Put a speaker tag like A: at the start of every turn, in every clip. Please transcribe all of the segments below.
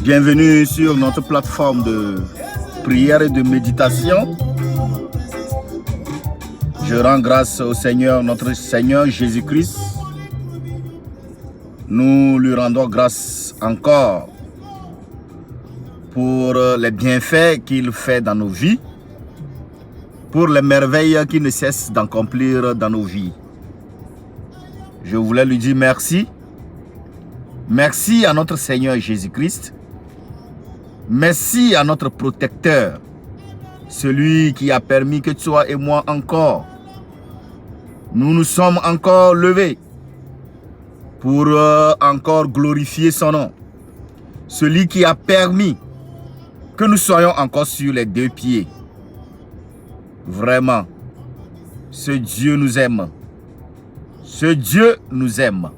A: Bienvenue sur notre plateforme de prière et de méditation. Je rends grâce au Seigneur, notre Seigneur Jésus-Christ. Nous lui rendons grâce encore pour les bienfaits qu'il fait dans nos vies, pour les merveilles qu'il ne cesse d'accomplir dans nos vies. Je voulais lui dire merci. Merci à notre Seigneur Jésus-Christ. Merci à notre protecteur, celui qui a permis que toi et moi encore, nous nous sommes encore levés pour encore glorifier son nom. Celui qui a permis que nous soyons encore sur les deux pieds. Vraiment, ce Dieu nous aime. Ce Dieu nous aime.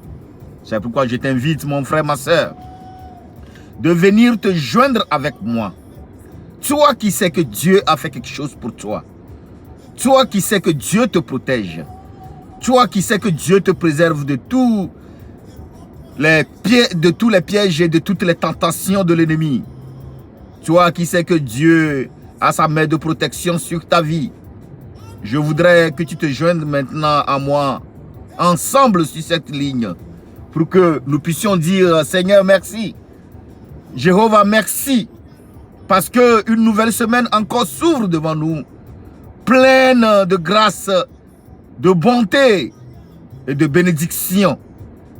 A: C'est pourquoi je t'invite, mon frère, ma soeur, de venir te joindre avec moi. Toi qui sais que Dieu a fait quelque chose pour toi. Toi qui sais que Dieu te protège. Toi qui sais que Dieu te préserve de tous les pièges et de toutes les tentations de l'ennemi. Toi qui sais que Dieu a sa main de protection sur ta vie. Je voudrais que tu te joignes maintenant à moi, ensemble sur cette ligne, pour que nous puissions dire: Seigneur, merci. Jéhovah, merci. Parce qu'une nouvelle semaine encore s'ouvre devant nous, pleine de grâce, de bonté et de bénédiction.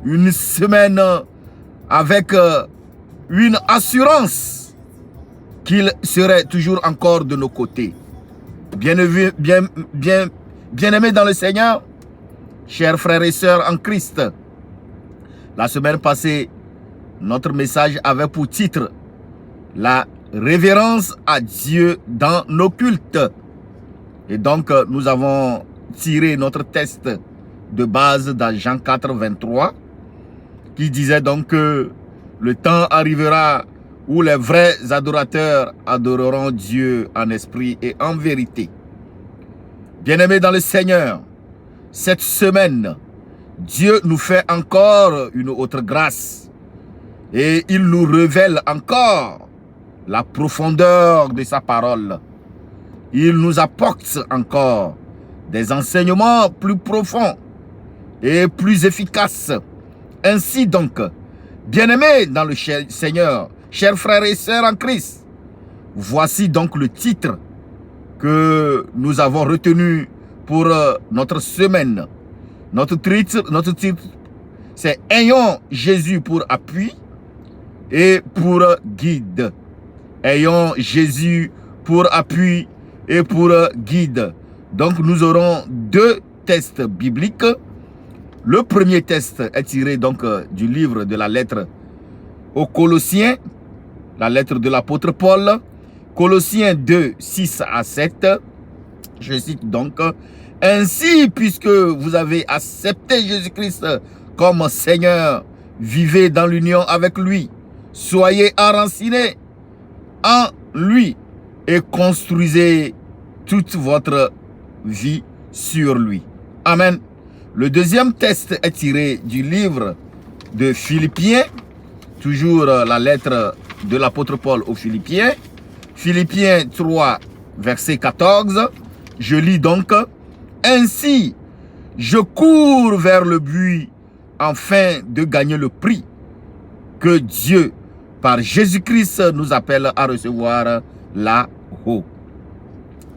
A: Une semaine avec une assurance qu'il serait toujours encore de nos côtés. Bien-aimés dans le Seigneur, chers frères et sœurs en Christ, la semaine passée, notre message avait pour titre la révérence à Dieu dans nos cultes. Et donc, nous avons tiré notre texte de base dans Jean 4, 23, qui disait donc que le temps arrivera où les vrais adorateurs adoreront Dieu en esprit et en vérité. Bien-aimés dans le Seigneur, cette semaine, Dieu nous fait encore une autre grâce. Et il nous révèle encore la profondeur de sa parole. Il nous apporte encore des enseignements plus profonds et plus efficaces. Ainsi donc, bien-aimés dans le Seigneur, chers frères et sœurs en Christ, voici donc le titre que nous avons retenu pour notre semaine. Notre titre, c'est « Ayons Jésus pour appui et pour guide ». Ayons Jésus pour appui et pour guide. Donc nous aurons deux textes bibliques. Le premier texte est tiré donc du livre de la lettre aux Colossiens, la lettre de l'apôtre Paul, Colossiens 2, 6 à 7. Je cite donc: « Ainsi, puisque vous avez accepté Jésus-Christ comme Seigneur, vivez dans l'union avec lui. Soyez enracinés en lui et construisez toute votre vie sur lui. » Amen. Le deuxième texte est tiré du livre de Philippiens, toujours la lettre de l'apôtre Paul aux Philippiens. Philippiens 3, verset 14. Je lis donc: « Ainsi, je cours vers le but afin de gagner le prix que Dieu, par Jésus-Christ, nous appelle à recevoir là-haut. »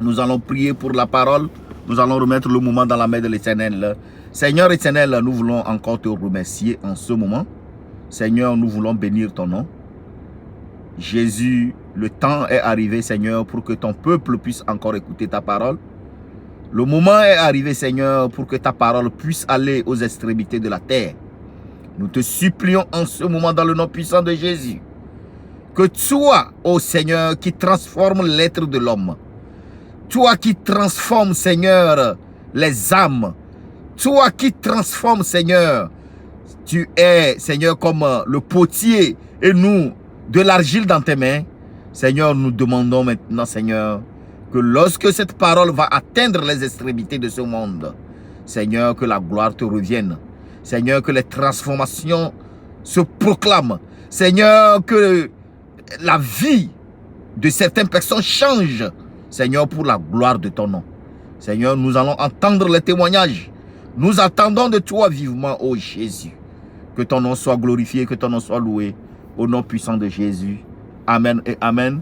A: Nous allons prier pour la parole. Nous allons remettre le moment dans la main de l'Éternel. Seigneur éternel, nous voulons encore te remercier en ce moment. Seigneur, nous voulons bénir ton nom. Jésus, le temps est arrivé, Seigneur, pour que ton peuple puisse encore écouter ta parole. Le moment est arrivé, Seigneur, pour que ta parole puisse aller aux extrémités de la terre. Nous te supplions en ce moment dans le nom puissant de Jésus. Que toi, ô Seigneur, qui transforme l'être de l'homme, toi qui transformes, Seigneur, les âmes, toi qui transformes, Seigneur, tu es, Seigneur, comme le potier et nous, de l'argile dans tes mains. Seigneur, nous demandons maintenant, Seigneur, que lorsque cette parole va atteindre les extrémités de ce monde, Seigneur, que la gloire te revienne. Seigneur, que les transformations se proclament. Seigneur, que la vie de certaines personnes change, Seigneur, pour la gloire de ton nom. Seigneur, nous allons entendre les témoignages. Nous attendons de toi vivement, ô Jésus. Que ton nom soit glorifié, que ton nom soit loué. Au nom puissant de Jésus. Amen et Amen.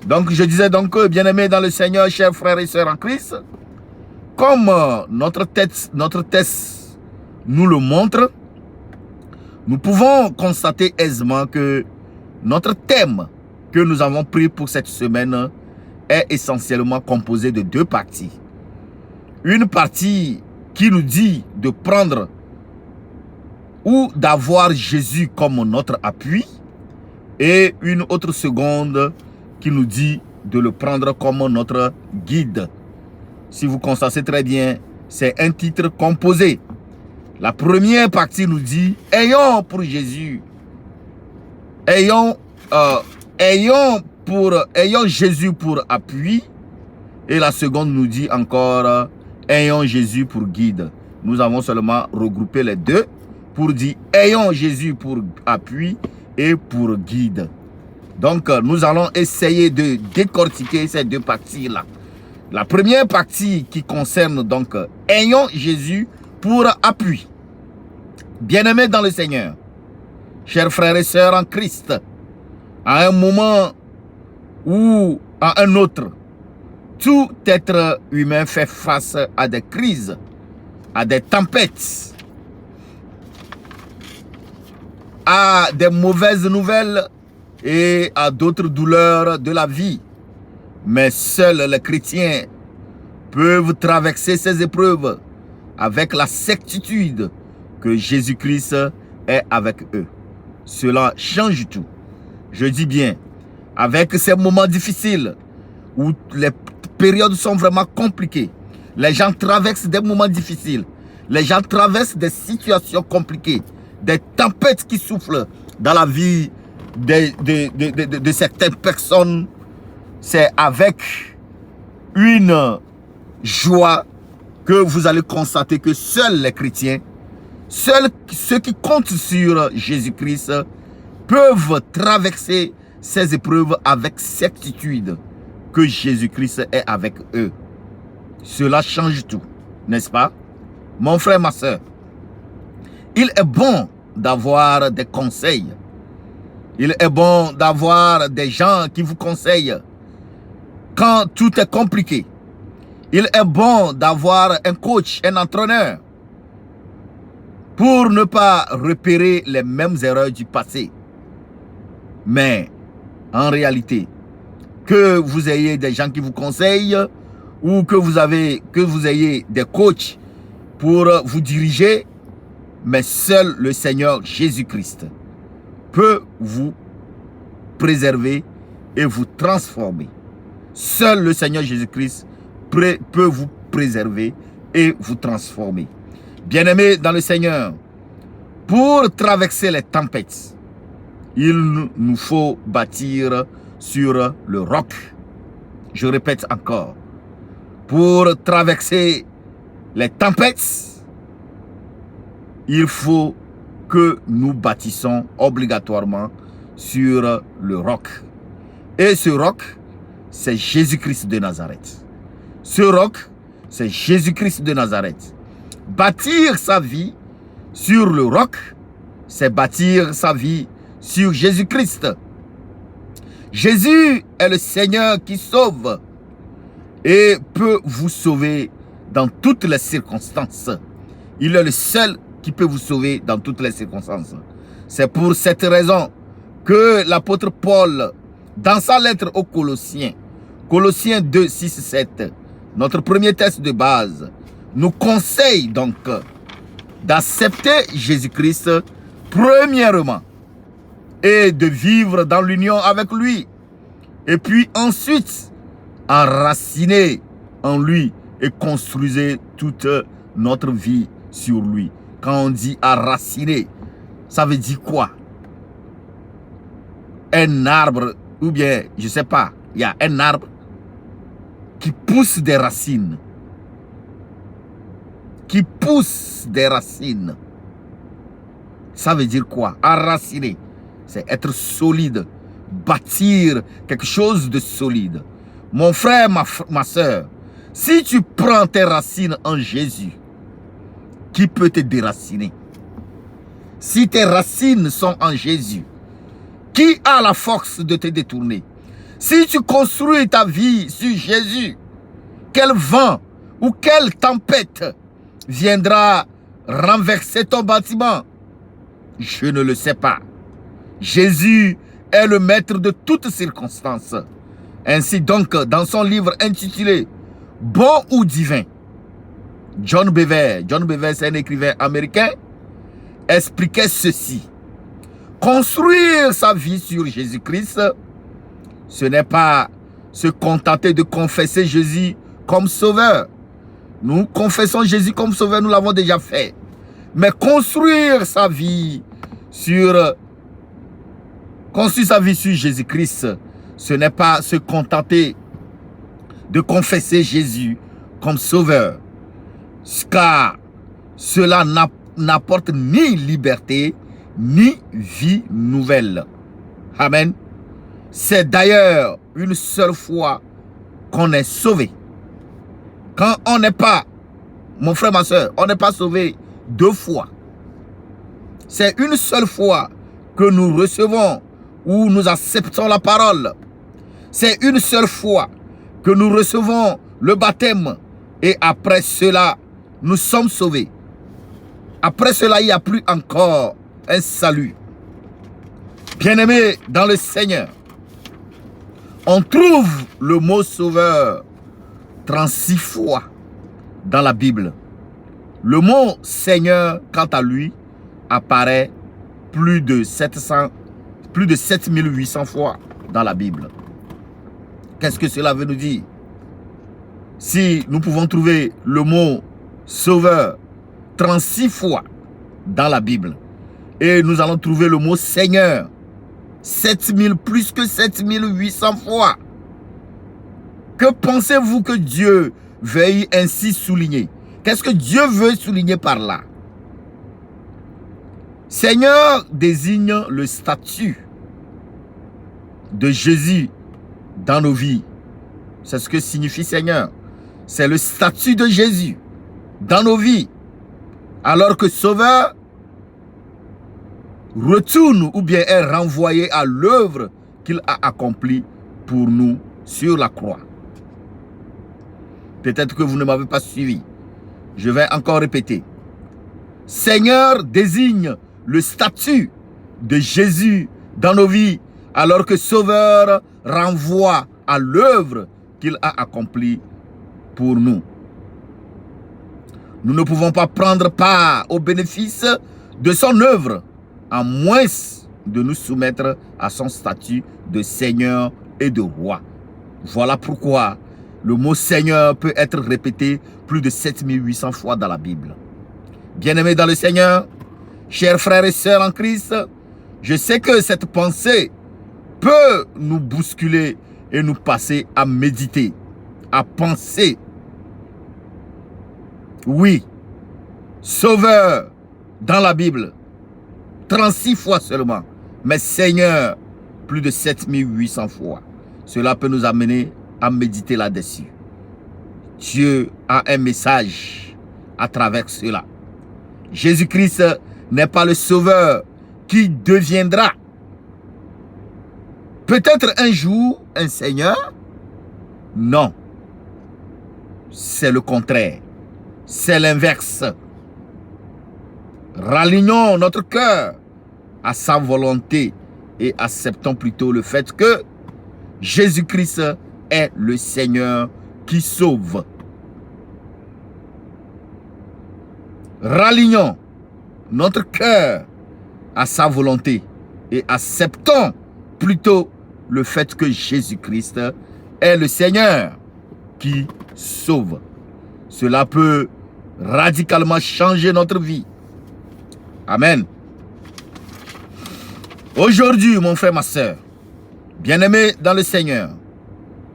A: Donc, je disais donc, bien-aimés dans le Seigneur, chers frères et sœurs en Christ, comme notre texte nous le montre, nous pouvons constater aisément que notre thème que nous avons pris pour cette semaine est essentiellement composé de deux parties. Une partie qui nous dit de prendre ou d'avoir Jésus comme notre appui, et une autre seconde qui nous dit de le prendre comme notre guide. Si vous constatez très bien, c'est un titre composé. La première partie nous dit « Ayons pour Jésus, ayons Jésus pour appui ». Et la seconde nous dit encore « Ayons Jésus pour guide ». Nous avons seulement regroupé les deux pour dire « Ayons Jésus pour appui » et pour guide. Donc, nous allons essayer de décortiquer ces deux parties-là. La première partie qui concerne donc « Ayons Jésus pour appui ». Bien-aimés dans le Seigneur, chers frères et sœurs en Christ, à un moment ou à un autre, tout être humain fait face à des crises, à des tempêtes, à des mauvaises nouvelles et à d'autres douleurs de la vie. Mais seuls les chrétiens peuvent traverser ces épreuves avec la certitude que Jésus-Christ est avec eux. Cela change tout. Je dis bien, avec ces moments difficiles où les périodes sont vraiment compliquées, les gens traversent des moments difficiles, les gens traversent des situations compliquées, des tempêtes qui soufflent dans la vie de certaines personnes. C'est avec une joie que vous allez constater que seuls les chrétiens, seuls ceux qui comptent sur Jésus-Christ peuvent traverser ces épreuves avec certitude que Jésus-Christ est avec eux. Cela change tout, n'est-ce pas? Mon frère, ma soeur, il est bon d'avoir des conseils. Il est bon d'avoir des gens qui vous conseillent quand tout est compliqué. Il est bon d'avoir un coach, un entraîneur, pour ne pas repérer les mêmes erreurs du passé. Mais en réalité, que vous ayez des gens qui vous conseillent ou que vous ayez des coachs pour vous diriger, mais seul le Seigneur Jésus-Christ peut vous préserver et vous transformer. Seul le Seigneur Jésus-Christ peut vous préserver et vous transformer. Bien-aimés dans le Seigneur, pour traverser les tempêtes, il nous faut bâtir sur le roc. Je répète encore, pour traverser les tempêtes, il faut que nous bâtissons obligatoirement sur le roc. Et ce roc, c'est Jésus-Christ de Nazareth. Ce roc, c'est Jésus-Christ de Nazareth. Bâtir sa vie sur le roc, c'est bâtir sa vie sur Jésus-Christ. Jésus est le Seigneur qui sauve et peut vous sauver dans toutes les circonstances. Il est le seul qui peut vous sauver dans toutes les circonstances. C'est pour cette raison que l'apôtre Paul, dans sa lettre aux Colossiens, Colossiens 2, 6, 7, notre premier test de base, nous conseille donc d'accepter Jésus-Christ premièrement et de vivre dans l'union avec lui. Et puis ensuite, enraciner en lui et construire toute notre vie sur lui. Quand on dit enraciner, ça veut dire quoi? Un arbre, ou bien, je ne sais pas, il y a un arbre qui pousse des racines. Qui pousse des racines. Ça veut dire quoi? Enraciner, c'est être solide, bâtir quelque chose de solide. Mon frère, ma soeur, si tu prends tes racines en Jésus, qui peut te déraciner? Si tes racines sont en Jésus, qui a la force de te détourner? Si tu construis ta vie sur Jésus, quel vent ou quelle tempête viendra renverser ton bâtiment? Je ne le sais pas. Jésus est le maître de toutes circonstances. Ainsi donc, dans son livre intitulé « Bon ou divin », John Bevere, c'est un écrivain américain, expliquait ceci. Construire sa vie sur Jésus-Christ, ce n'est pas se contenter de confesser Jésus comme sauveur. Nous confessons Jésus comme sauveur, nous l'avons déjà fait. Mais construire sa vie sur Jésus-Christ, ce n'est pas se contenter de confesser Jésus comme sauveur. Car cela n'apporte ni liberté, ni vie nouvelle. Amen. C'est d'ailleurs une seule fois qu'on est sauvé. Quand on n'est pas, mon frère, ma soeur, on n'est pas sauvé deux fois. C'est une seule fois que nous recevons ou nous acceptons la parole. C'est une seule fois que nous recevons le baptême et après cela, nous sommes sauvés. Après cela, il n'y a plus encore un salut. Bien-aimés dans le Seigneur, on trouve le mot sauveur 36 fois dans la Bible. Le mot Seigneur, quant à lui, apparaît plus de 7800 fois dans la Bible. Qu'est-ce que cela veut nous dire? Si nous pouvons trouver le mot Sauveur 36 fois dans la Bible et nous allons trouver le mot Seigneur 7000, plus que 7800 fois. Que pensez-vous que Dieu veuille ainsi souligner? Qu'est-ce que Dieu veut souligner par là? Seigneur désigne le statut de Jésus dans nos vies. C'est ce que signifie Seigneur. C'est le statut de Jésus dans nos vies. Alors que Sauveur retourne ou bien est renvoyé à l'œuvre qu'il a accomplie pour nous sur la croix. Peut-être que vous ne m'avez pas suivi. Je vais encore répéter. Seigneur désigne le statut de Jésus dans nos vies, alors que Sauveur renvoie à l'œuvre qu'il a accomplie pour nous. Nous ne pouvons pas prendre part au bénéfice de son œuvre, à moins de nous soumettre à son statut de Seigneur et de Roi. Voilà pourquoi le mot Seigneur peut être répété plus de 7800 fois dans la Bible. Bien-aimés dans le Seigneur, chers frères et sœurs en Christ, je sais que cette pensée peut nous bousculer et nous passer à méditer, à penser. Oui, Sauveur dans la Bible, 36 fois seulement, mais Seigneur, plus de 7800 fois. Cela peut nous amener à méditer là-dessus. Dieu a un message à travers cela. Jésus-Christ n'est pas le Sauveur qui deviendra peut-être un jour un Seigneur. Non, c'est le contraire. C'est l'inverse. Ralignons notre cœur à sa volonté et acceptons plutôt le fait que Jésus-Christ est le Seigneur qui sauve. Ralignons notre cœur à sa volonté et acceptons plutôt le fait que Jésus-Christ est le Seigneur qui sauve. Cela peut radicalement changer notre vie. Amen. Aujourd'hui, mon frère, ma soeur, bien-aimé dans le Seigneur,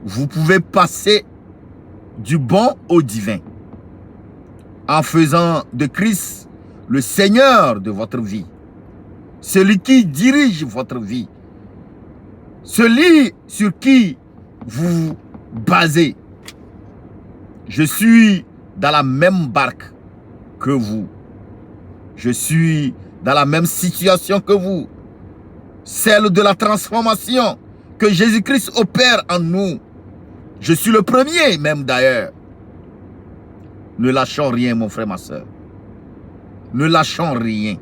A: vous pouvez passer du bon au divin en faisant de Christ le Seigneur de votre vie, celui qui dirige votre vie, celui sur qui vous vous basez. Je suis dans la même barque que vous. Je suis dans la même situation que vous. Celle de la transformation que Jésus-Christ opère en nous. Je suis le premier même d'ailleurs. Ne lâchons rien, mon frère, ma soeur. Ne lâchons rien.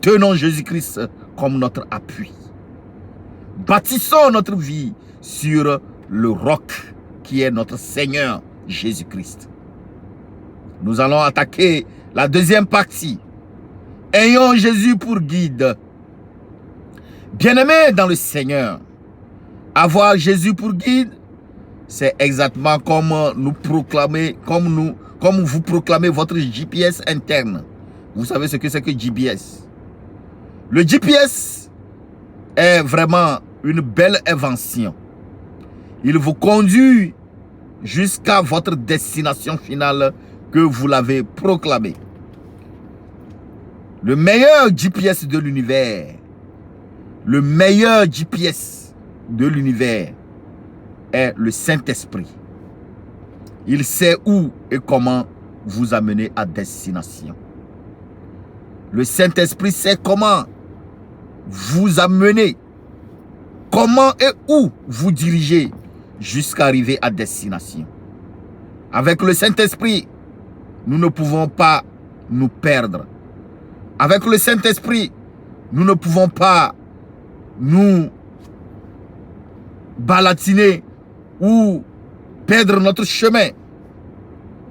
A: Tenons Jésus-Christ comme notre appui. Bâtissons notre vie sur le roc qui est notre Seigneur Jésus-Christ. Nous allons attaquer la deuxième partie. Ayons Jésus pour guide. Bien-aimés dans le Seigneur, avoir Jésus pour guide, c'est exactement comme nous proclamer, comme vous proclamez votre GPS interne. Vous savez ce que c'est que GPS? Le GPS est vraiment une belle invention. Il vous conduit jusqu'à votre destination finale que vous l'avez proclamée. Le meilleur GPS de l'univers, le meilleur GPS de l'univers est le Saint-Esprit. Il sait où et comment vous amener à destination. Le Saint-Esprit sait comment vous amener, comment et où vous diriger jusqu'à arriver à destination. Avec le Saint-Esprit, nous ne pouvons pas nous perdre. Avec le Saint-Esprit, nous ne pouvons pas nous balatiner ou perdre notre chemin.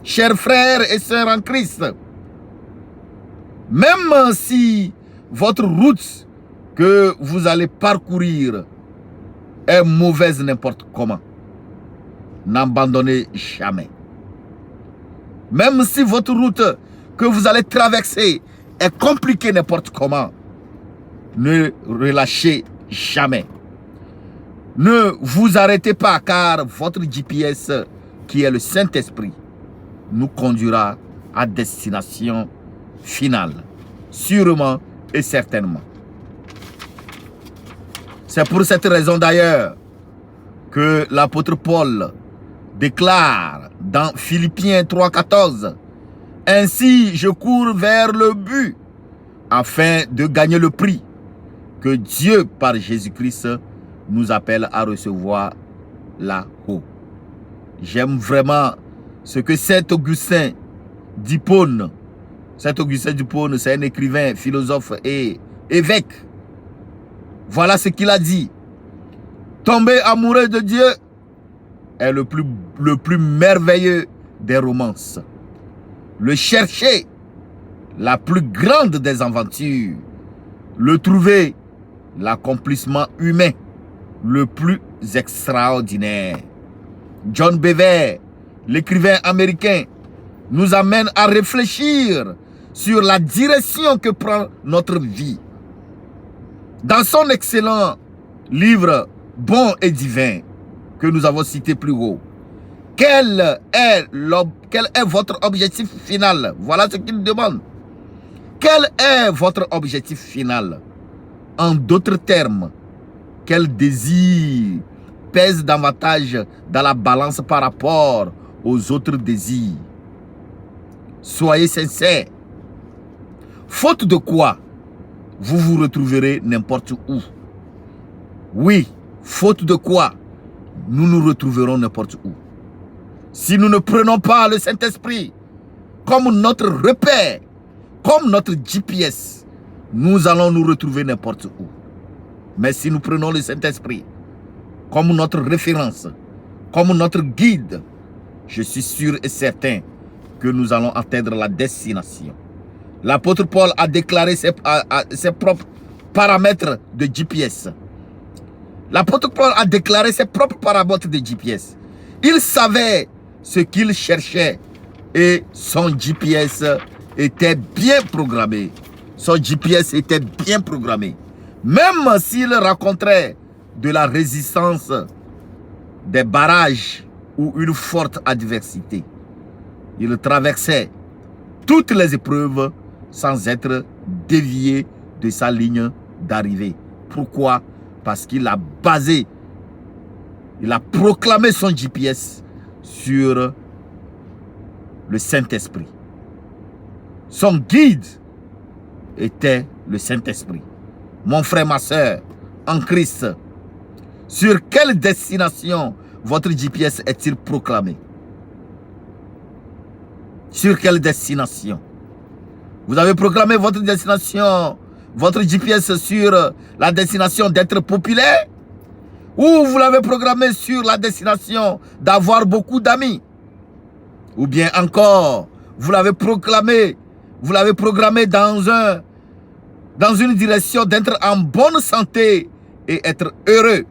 A: Chers frères et sœurs en Christ, même si votre route que vous allez parcourir est mauvaise n'importe comment, n'abandonnez jamais. Même si votre route que vous allez traverser est compliquée n'importe comment, ne relâchez jamais. Ne vous arrêtez pas, car votre GPS, qui est le Saint-Esprit, nous conduira à destination finale, sûrement et certainement. C'est pour cette raison d'ailleurs que l'apôtre Paul déclare dans Philippiens 3,14 « Ainsi je cours vers le but afin de gagner le prix que Dieu par Jésus-Christ nous appelle à recevoir là-haut. » J'aime vraiment ce que Saint Augustin d'Hippone. Saint Augustin d'Hippone, c'est un écrivain, philosophe et évêque. Voilà ce qu'il a dit. Tomber amoureux de Dieu est le plus merveilleux des romances. Le chercher, la plus grande des aventures. Le trouver, l'accomplissement humain le plus extraordinaire. John Bever, l'écrivain américain, nous amène à réfléchir sur la direction que prend notre vie. Dans son excellent livre Bon et divin, que nous avons cité plus haut, quel est votre objectif final? Voilà ce qu'il demande. Quel est votre objectif final? En d'autres termes, quel désir pèse davantage dans la balance par rapport aux autres désirs? Soyez sincères. Faute de quoi, vous vous retrouverez n'importe où. Oui, faute de quoi, nous nous retrouverons n'importe où. Si nous ne prenons pas le Saint-Esprit comme notre repère, comme notre GPS, nous allons nous retrouver n'importe où. Mais si nous prenons le Saint-Esprit comme notre référence, comme notre guide, je suis sûr et certain que nous allons atteindre la destination. L'apôtre Paul a déclaré ses propres paramètres de GPS. L'apôtre Paul a déclaré ses propres paramètres de GPS. Il savait ce qu'il cherchait et son GPS était bien programmé. Son GPS était bien programmé. Même s'il rencontrait de la résistance, des barrages ou une forte adversité, il traversait toutes les épreuves sans être dévié de sa ligne d'arrivée. Pourquoi? Parce qu'il a basé, il a proclamé son GPS sur le Saint-Esprit. Son guide était le Saint-Esprit. Mon frère, ma soeur, en Christ, sur quelle destination votre GPS est-il proclamé? Sur quelle destination? Vous avez proclamé votre destination, votre GPS sur la destination d'être populaire? Ou vous l'avez programmé sur la destination d'avoir beaucoup d'amis? Ou bien encore, vous l'avez programmé dans une direction d'être en bonne santé et être heureux.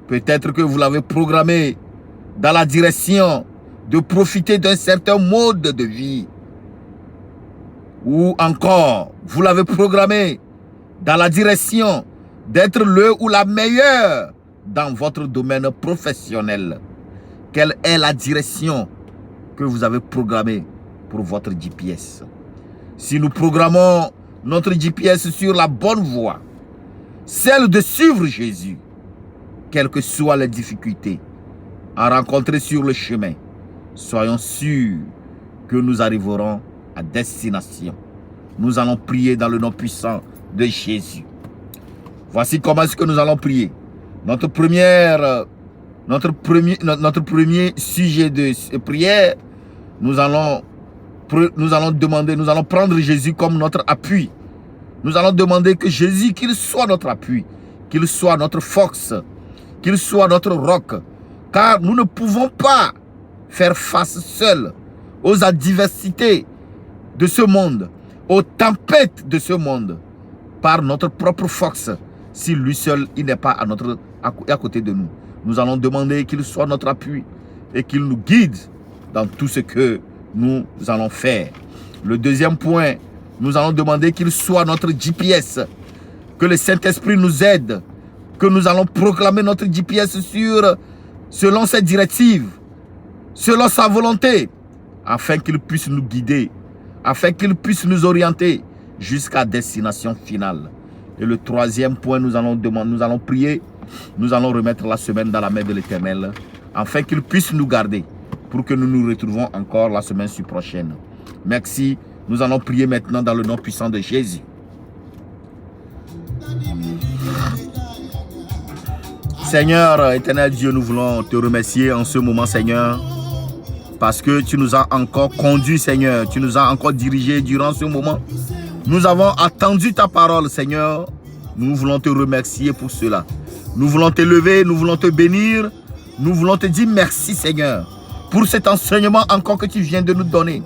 A: Peut-être que vous l'avez programmé dans la direction de profiter d'un certain mode de vie. Ou encore, vous l'avez programmé dans la direction d'être le ou la meilleure dans votre domaine professionnel. Quelle est la direction que vous avez programmée pour votre GPS? Si nous programmons notre GPS sur la bonne voie, celle de suivre Jésus, quelles que soient les difficultés à rencontrer sur le chemin, soyons sûrs que nous arriverons à destination. Nous allons prier dans le nom puissant de Jésus. Voici comment est-ce que nous allons prier. Notre premier sujet de prière, nous allons prendre Jésus comme notre appui. Nous allons demander que Jésus, qu'il soit notre appui, qu'il soit notre force, qu'il soit notre roc. Car nous ne pouvons pas faire face seuls aux adversités de ce monde, aux tempêtes de ce monde, par notre propre force, si lui seul, il n'est pas à côté de nous. Nous allons demander qu'il soit notre appui et qu'il nous guide dans tout ce que nous allons faire. Le deuxième point, nous allons demander qu'il soit notre GPS, que le Saint-Esprit nous aide, que nous allons proclamer notre GPS selon ses directives, selon sa volonté, afin qu'il puisse nous guider, afin qu'il puisse nous orienter jusqu'à destination finale. Et le troisième point, nous allons prier, nous allons remettre la semaine dans la main de l'Éternel, afin qu'il puisse nous garder, pour que nous nous retrouvons encore la semaine prochaine. Merci. Nous allons prier maintenant dans le nom puissant de Jésus. Seigneur, éternel Dieu, nous voulons te remercier en ce moment, Seigneur, parce que tu nous as encore conduits, Seigneur. Tu nous as encore dirigés durant ce moment. Nous avons attendu ta parole, Seigneur. Nous voulons te remercier pour cela. Nous voulons t'élever, nous voulons te bénir. Nous voulons te dire merci, Seigneur, pour cet enseignement encore que tu viens de nous donner.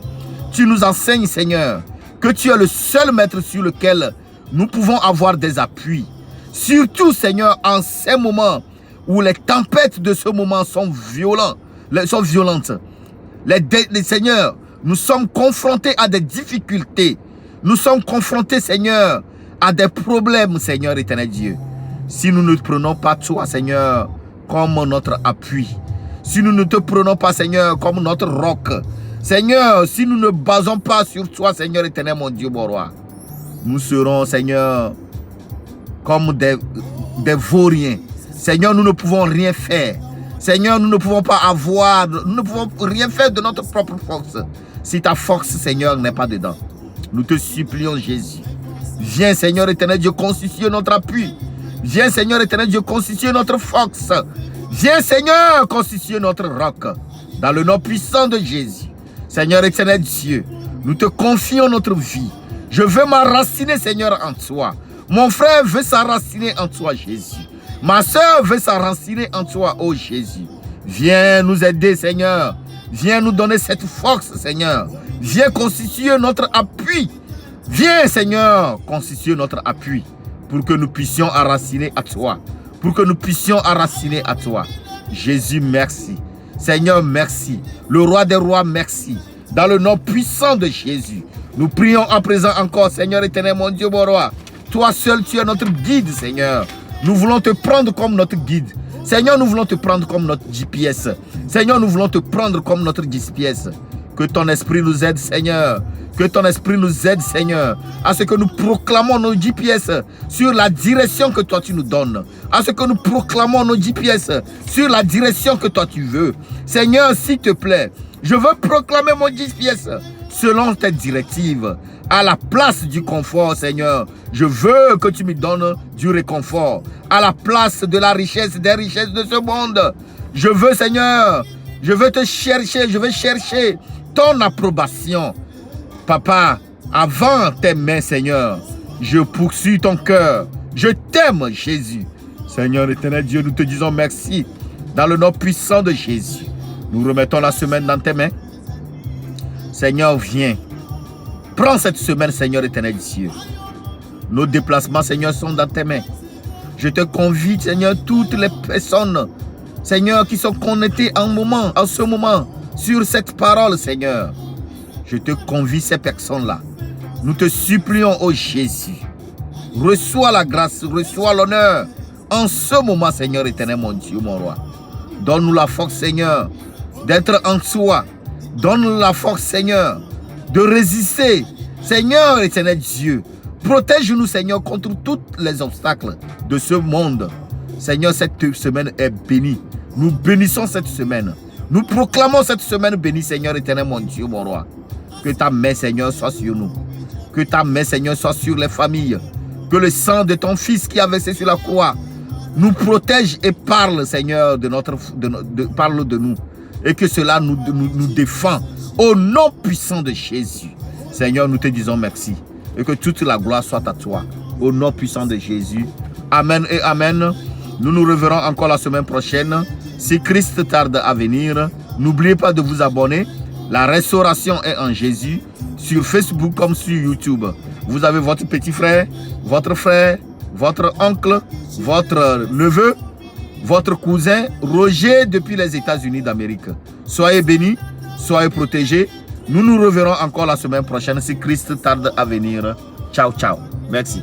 A: Tu nous enseignes, Seigneur, que tu es le seul maître sur lequel nous pouvons avoir des appuis. Surtout, Seigneur, en ces moments où les tempêtes de ce moment sont violentes. Seigneur, nous sommes confrontés à des difficultés. Nous sommes confrontés, Seigneur, à des problèmes, Seigneur éternel Dieu. Si nous ne prenons pas toi, Seigneur, comme notre appui, si nous ne te prenons pas, Seigneur, comme notre roc, Seigneur, si nous ne basons pas sur toi, Seigneur éternel, mon Dieu, mon roi, nous serons, Seigneur, comme des vauriens. Seigneur, nous ne pouvons rien faire. Seigneur, nous ne pouvons rien faire de notre propre force. Si ta force, Seigneur, n'est pas dedans. Nous te supplions, Jésus. Viens, Seigneur éternel Dieu, constituer notre appui. Viens, Seigneur éternel Dieu, constituer notre force. Viens, Seigneur, constituer notre roc. Dans le nom puissant de Jésus. Seigneur éternel Dieu, nous te confions notre vie. Je veux m'enraciner, Seigneur, en toi. Mon frère veut s'enraciner en toi, Jésus. Ma soeur veut s'enraciner en toi, oh Jésus. Viens nous aider, Seigneur. Viens nous donner cette force, Seigneur. Viens constituer notre appui. Viens, Seigneur, constituer notre appui pour que nous puissions enraciner à toi. Pour que nous puissions enraciner à toi. Jésus, merci. Seigneur, merci. Le roi des rois, merci. Dans le nom puissant de Jésus, nous prions à présent encore, Seigneur éternel, mon Dieu, mon roi. Toi seul, tu es notre guide, Seigneur. Nous voulons te prendre comme notre guide. Seigneur, nous voulons te prendre comme notre GPS. Seigneur, nous voulons te prendre comme notre GPS. Que ton esprit nous aide, Seigneur. Que ton esprit nous aide, Seigneur, à ce que nous proclamons nos GPS sur la direction que toi tu nous donnes. À ce que nous proclamons nos GPS sur la direction que toi tu veux. Seigneur, s'il te plaît, je veux proclamer mon GPS selon tes directives. À la place du confort, Seigneur, je veux que tu me donnes du réconfort. À la place de la richesse, des richesses de ce monde. Je veux, Seigneur, je veux te chercher, je veux chercher ton approbation. Papa, avant tes mains, Seigneur, je poursuis ton cœur. Je t'aime, Jésus. Seigneur éternel Dieu, nous te disons merci. Dans le nom puissant de Jésus, nous remettons la semaine dans tes mains. Seigneur, viens. Prends cette semaine, Seigneur éternel Dieu. Nos déplacements, Seigneur, sont dans tes mains. Je te convie, Seigneur, toutes les personnes, Seigneur, qui sont connectées en ce moment, sur cette parole, Seigneur. Je te convie ces personnes-là. Nous te supplions, ô Jésus. Reçois la grâce, reçois l'honneur. En ce moment, Seigneur éternel, mon Dieu, mon roi. Donne-nous la force, Seigneur, d'être en soi. Donne-nous la force, Seigneur, de résister. Seigneur éternel Dieu, protège-nous, Seigneur, contre tous les obstacles de ce monde. Seigneur, cette semaine est bénie. Nous bénissons cette semaine. Nous proclamons cette semaine bénie, Seigneur éternel, mon Dieu, mon roi. Que ta main, Seigneur, soit sur nous. Que ta main, Seigneur, soit sur les familles. Que le sang de ton Fils qui a versé sur la croix nous protège et parle, Seigneur, parle de nous. Et que cela nous défend. Au nom puissant de Jésus. Seigneur, nous te disons merci. Et que toute la gloire soit à toi. Au nom puissant de Jésus. Amen et amen. Nous nous reverrons encore la semaine prochaine. Si Christ tarde à venir, n'oubliez pas de vous abonner. La restauration est en Jésus, sur Facebook comme sur YouTube. Vous avez votre petit frère, votre oncle, votre neveu, votre cousin, Roger depuis les États-Unis d'Amérique. Soyez bénis, soyez protégés. Nous nous reverrons encore la semaine prochaine si Christ tarde à venir. Ciao, ciao. Merci.